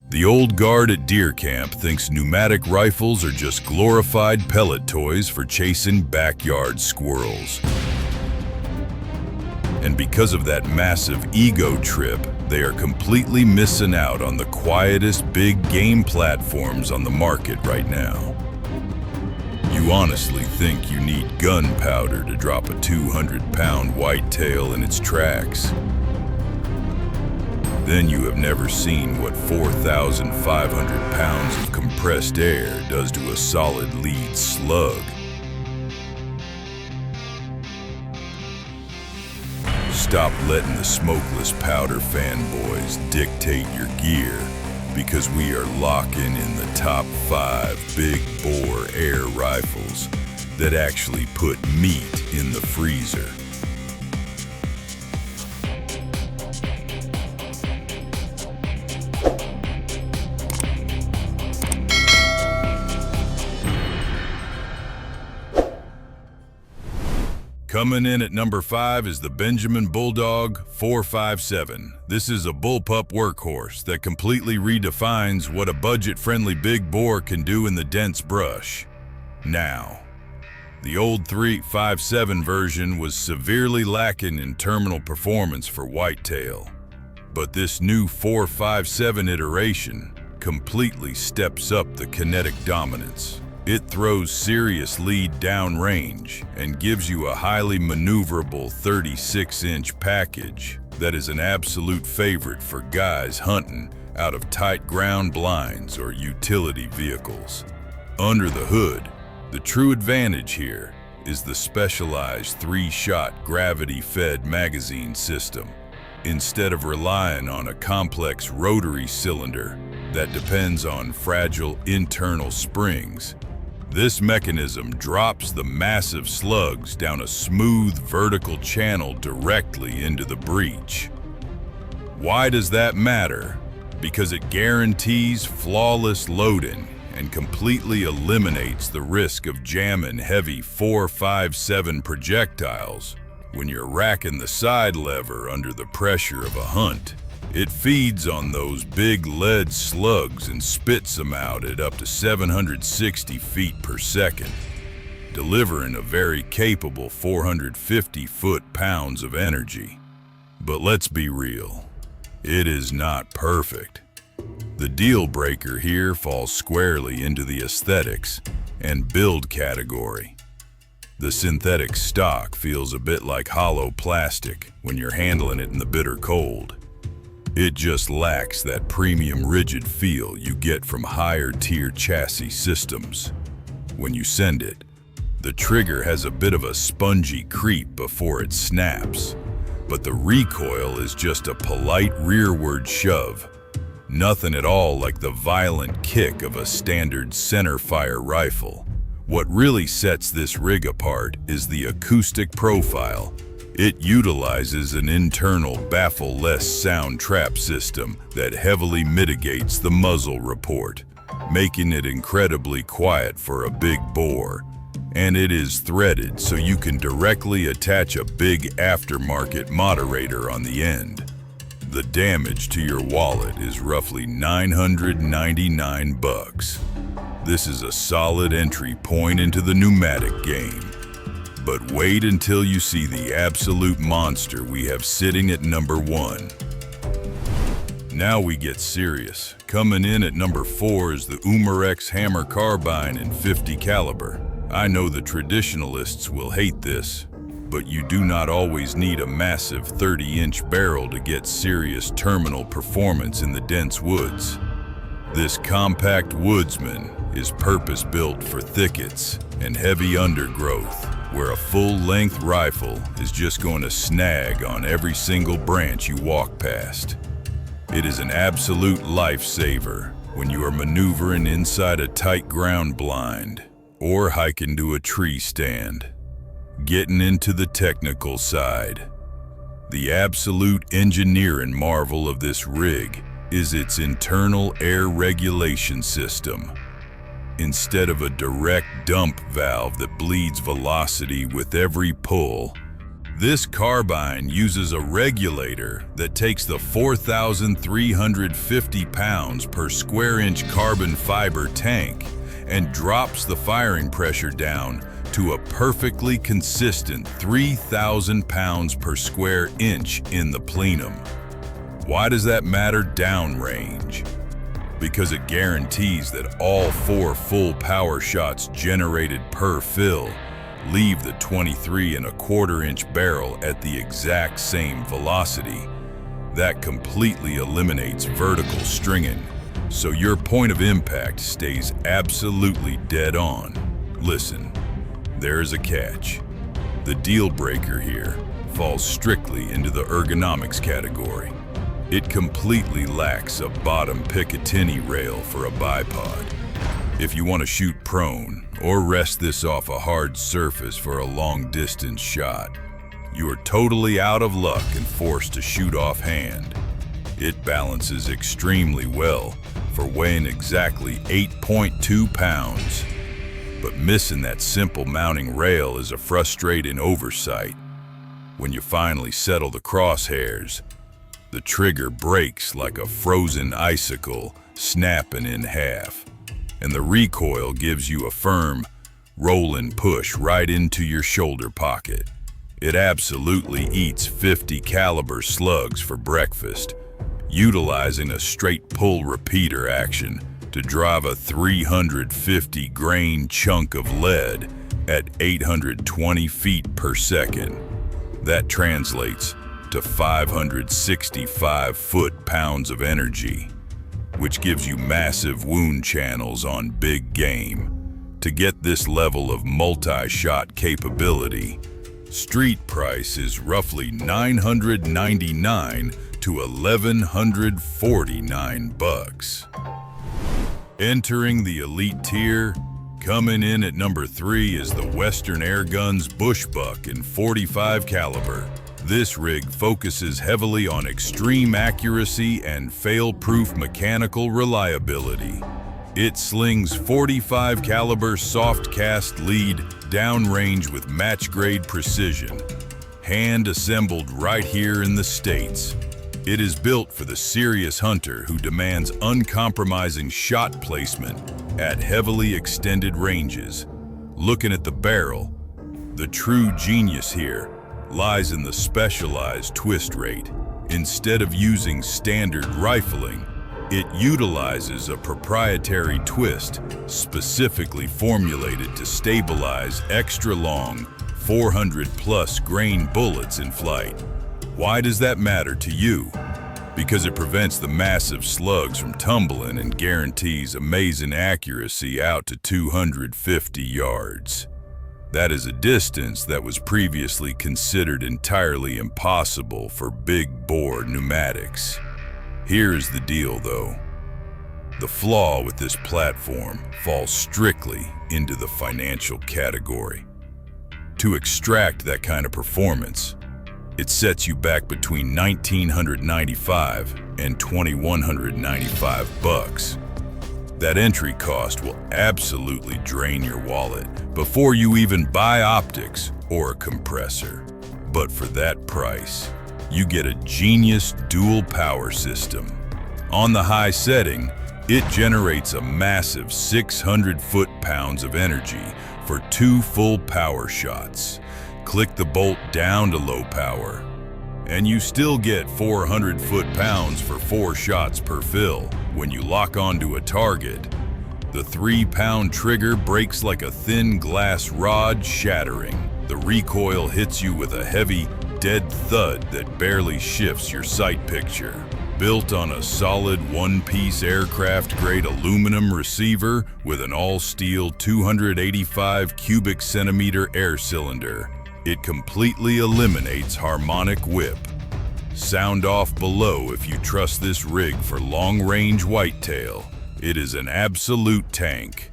The old guard at deer camp thinks pneumatic rifles are just glorified pellet toys for chasing backyard squirrels. And because of that massive ego trip, they are completely missing out on the quietest big game platforms on the market right now. You honestly think you need gunpowder to drop a 200-pound whitetail in its tracks? Then you have never seen what 4,500 pounds of compressed air does to a solid lead slug. Stop letting the smokeless powder fanboys dictate your gear, because we are locking in the top 5 big bore air rifles that actually put meat in the freezer. Coming in at number 5 is the Benjamin Bulldog 457. This is a bullpup workhorse that completely redefines what a budget-friendly big bore can do in the dense brush. Now, the old 357 version was severely lacking in terminal performance for whitetail, but this new 457 iteration completely steps up the kinetic dominance. It throws serious lead downrange and gives you a highly maneuverable 36-inch package that is an absolute favorite for guys hunting out of tight ground blinds or utility vehicles. Under the hood, the true advantage here is the specialized 3-shot gravity-fed magazine system. Instead of relying on a complex rotary cylinder that depends on fragile internal springs, this mechanism drops the massive slugs down a smooth vertical channel directly into the breech. Why does that matter? Because it guarantees flawless loading and completely eliminates the risk of jamming heavy 457 projectiles when you're racking the side lever under the pressure of a hunt. It feeds on those big lead slugs and spits them out at up to 760 feet per second, delivering a very capable 450 foot-pounds of energy. But let's be real, it is not perfect. The deal breaker here falls squarely into the aesthetics and build category. The synthetic stock feels a bit like hollow plastic when you're handling it in the bitter cold. It just lacks that premium rigid feel you get from higher tier chassis systems. When you send it, the trigger has a bit of a spongy creep before it snaps, but the recoil is just a polite rearward shove. Nothing at all like the violent kick of a standard Centerfire rifle. What really sets this rig apart is the acoustic profile. It utilizes an internal baffle-less sound trap system that heavily mitigates the muzzle report, making it incredibly quiet for a big bore. And it is threaded so you can directly attach a big aftermarket moderator on the end. The damage to your wallet is roughly $999. This is a solid entry point into the pneumatic game. But wait until you see the absolute monster we have sitting at number 1. Now we get serious. Coming in at number 4 is the Umarex hammer carbine in .50 caliber. I know the traditionalists will hate this, but you do not always need a massive 30-inch barrel to get serious terminal performance in the dense woods. This compact Woodsman is purpose-built for thickets and heavy undergrowth, where a full-length rifle is just going to snag on every single branch you walk past. It is an absolute lifesaver when you are maneuvering inside a tight ground blind or hiking to a tree stand. Getting into the technical side, the absolute engineering marvel of this rig is its internal air regulation system. Instead of a direct dump valve that bleeds velocity with every pull, This carbine uses a regulator that takes the 4,350 pounds per square inch carbon fiber tank and drops the firing pressure down to a perfectly consistent 3,000 pounds per square inch in the plenum. Why does that matter downrange? Because it guarantees that all 4 full power shots generated per fill leave the 23¼ inch barrel at the exact same velocity. That completely eliminates vertical stringing, so your point of impact stays absolutely dead on. Listen, there's a catch. The deal breaker here falls strictly into the ergonomics category. It completely lacks a bottom Picatinny rail for a bipod. If you want to shoot prone or rest this off a hard surface for a long-distance shot, you are totally out of luck and forced to shoot offhand. It balances extremely well for weighing exactly 8.2 pounds. But missing that simple mounting rail is a frustrating oversight. When you finally settle the crosshairs, the trigger breaks like a frozen icicle, snapping in half. And the recoil gives you a firm roll and push right into your shoulder pocket. It absolutely eats 50 caliber slugs for breakfast, utilizing a straight pull repeater action to drive a 350 grain chunk of lead at 820 feet per second. That translates to 565 foot-pounds of energy, which gives you massive wound channels on big game. To get this level of multi-shot capability, street price is roughly $999 to $1,149. Entering the elite tier, coming in at number 3 is the Western Airguns Bushbuck in .45 caliber. This rig focuses heavily on extreme accuracy and fail-proof mechanical reliability. It slings .45 caliber soft cast lead downrange with match-grade precision, hand-assembled right here in the States. It is built for the serious hunter who demands uncompromising shot placement at heavily extended ranges. Looking at the barrel, the true genius here lies in the specialized twist rate. Instead of using standard rifling, it utilizes a proprietary twist specifically formulated to stabilize extra-long 400-plus grain bullets in flight. Why does that matter to you? Because it prevents the massive slugs from tumbling and guarantees amazing accuracy out to 250 yards. That is a distance that was previously considered entirely impossible for big-bore pneumatics. Here's the deal, though. The flaw with this platform falls strictly into the financial category. To extract that kind of performance, it sets you back between $1,995 and $2,195. That entry cost will absolutely drain your wallet before you even buy optics or a compressor. But for that price, you get a genius dual power system. On the high setting, it generates a massive 600 foot-pounds of energy for 2 full power shots. Click the bolt down to low power, and you still get 400 foot-pounds for 4 shots per fill. When you lock onto a target, the 3-pound trigger breaks like a thin glass rod, shattering. The recoil hits you with a heavy, dead thud that barely shifts your sight picture. Built on a solid one-piece aircraft-grade aluminum receiver with an all-steel 285 cubic centimeter air cylinder, it completely eliminates harmonic whip. Sound off below if you trust this rig for long-range whitetail. It is an absolute tank.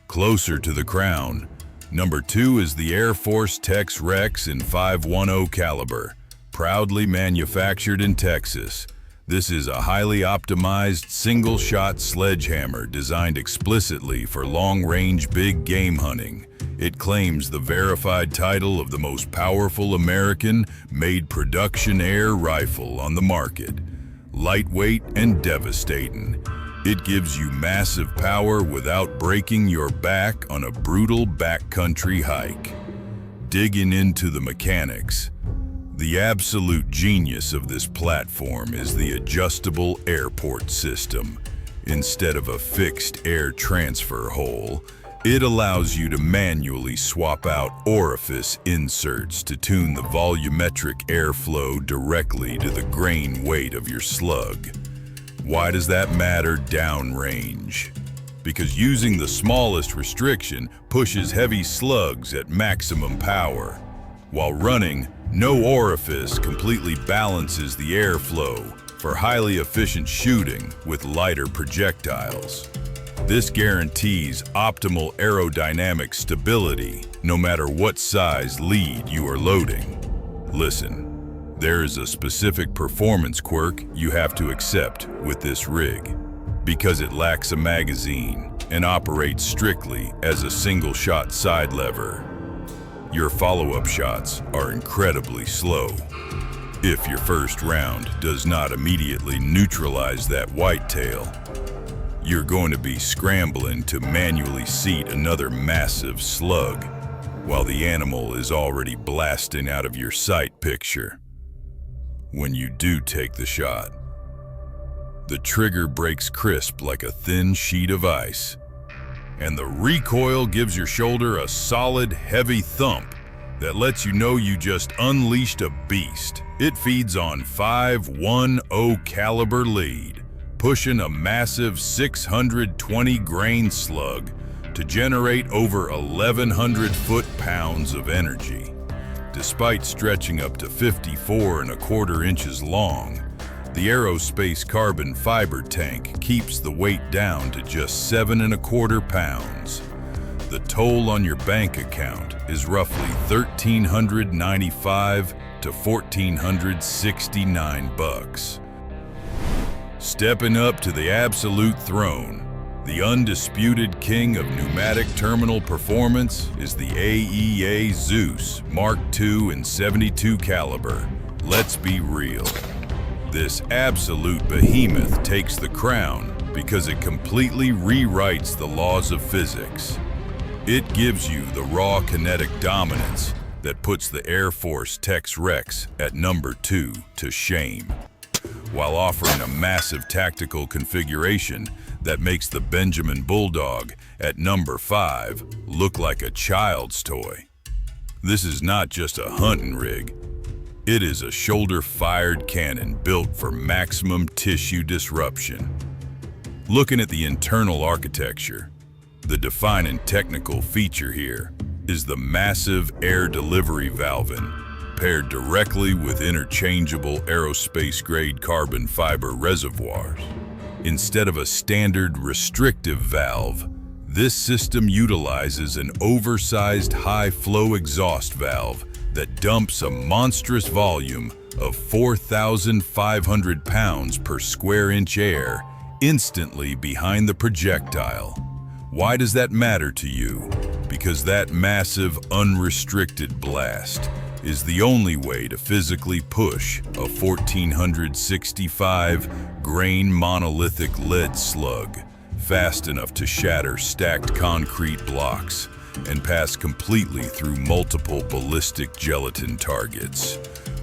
Closer to the crown, number 2 is the AirForce Tex-Rex in .510 caliber. Proudly manufactured in Texas, This is a highly optimized single-shot sledgehammer designed explicitly for long-range big game hunting. It claims the verified title of the most powerful American-made production air rifle on the market. Lightweight and devastating, it gives you massive power without breaking your back on a brutal backcountry hike. Digging into the mechanics, the absolute genius of this platform is the adjustable airport system. Instead of a fixed air transfer hole, it allows you to manually swap out orifice inserts to tune the volumetric airflow directly to the grain weight of your slug. Why does that matter downrange? Because using the smallest restriction pushes heavy slugs at maximum power. While running, no orifice completely balances the airflow for highly efficient shooting with lighter projectiles. This guarantees optimal aerodynamic stability no matter what size lead you are loading. Listen, there is a specific performance quirk you have to accept with this rig. Because it lacks a magazine and operates strictly as a single-shot side lever, your follow-up shots are incredibly slow. If your first round does not immediately neutralize that whitetail, you're going to be scrambling to manually seat another massive slug while the animal is already blasting out of your sight picture. When you do take the shot, the trigger breaks crisp like a thin sheet of ice, and the recoil gives your shoulder a solid, heavy thump that lets you know you just unleashed a beast. It feeds on 5.10 caliber lead, pushing a massive 620 grain slug to generate over 1,100 foot-pounds of energy. Despite stretching up to 54.25 inches long, the aerospace carbon fiber tank keeps the weight down to just 7.25 pounds. The toll on your bank account is roughly $1,395 to $1,469. Stepping up to the absolute throne, the undisputed king of pneumatic terminal performance is the AEA Zeus Mark II in 72 caliber. Let's be real. This absolute behemoth takes the crown because it completely rewrites the laws of physics. It gives you the raw kinetic dominance that puts the AirForce Tex-Rex at number 2 to shame, while offering a massive tactical configuration that makes the Benjamin Bulldog at number 5 look like a child's toy. This is not just a hunting rig. It is a shoulder-fired cannon built for maximum tissue disruption. Looking at the internal architecture, the defining technical feature here is the massive air delivery valving paired directly with interchangeable aerospace-grade carbon fiber reservoirs. Instead of a standard restrictive valve, this system utilizes an oversized high-flow exhaust valve that dumps a monstrous volume of 4,500 pounds per square inch air instantly behind the projectile. Why does that matter to you? Because that massive, unrestricted blast is the only way to physically push a 1,465 grain monolithic lead slug fast enough to shatter stacked concrete blocks and pass completely through multiple ballistic gelatin targets.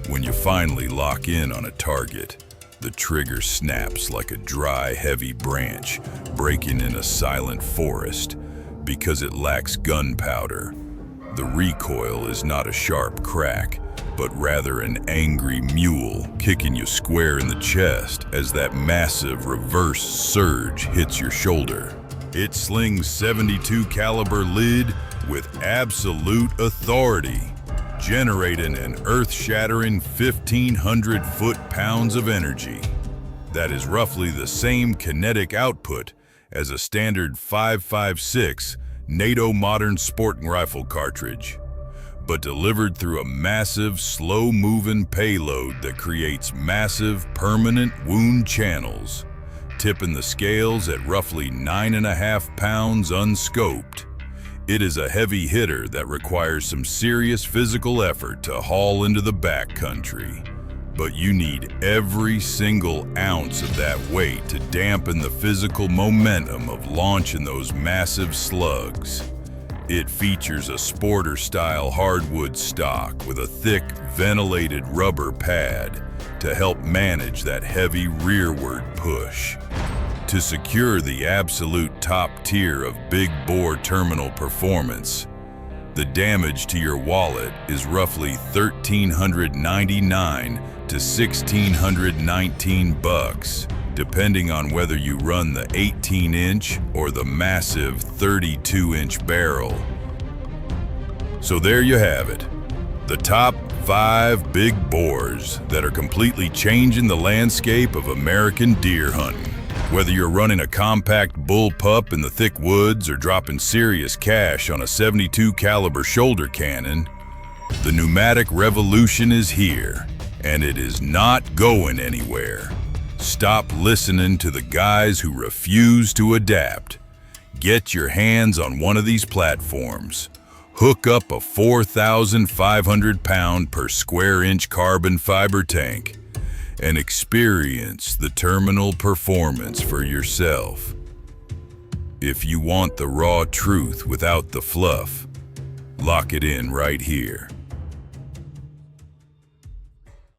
When you finally lock in on a target, the trigger snaps like a dry, heavy branch breaking in a silent forest. Because it lacks gunpowder, the recoil is not a sharp crack, but rather an angry mule kicking you square in the chest as that massive reverse surge hits your shoulder. It slings 72 caliber lead with absolute authority, generating an earth-shattering 1,500 foot-pounds of energy. That is roughly the same kinetic output as a standard .556 NATO modern sporting rifle cartridge. but delivered through a massive, slow-moving payload that creates massive, permanent wound channels, tipping the scales at roughly 9.5 pounds unscoped. It is a heavy hitter that requires some serious physical effort to haul into the backcountry. But you need every single ounce of that weight to dampen the physical momentum of launching those massive slugs. It features a sporter-style hardwood stock with a thick, ventilated rubber pad to help manage that heavy rearward push. To secure the absolute top tier of big bore terminal performance, the damage to your wallet is roughly $1,399 to $1,619, depending on whether you run the 18-inch or the massive 32-inch barrel. So there you have it, the top 5 big bores that are completely changing the landscape of American deer hunting. Whether you're running a compact bullpup in the thick woods or dropping serious cash on a .72 caliber shoulder cannon, the pneumatic revolution is here, and it is not going anywhere. Stop listening to the guys who refuse to adapt. Get your hands on one of these platforms. Hook up a 4,500 pound per square inch carbon fiber tank and experience the terminal performance for yourself. If you want the raw truth without the fluff, lock it in right here.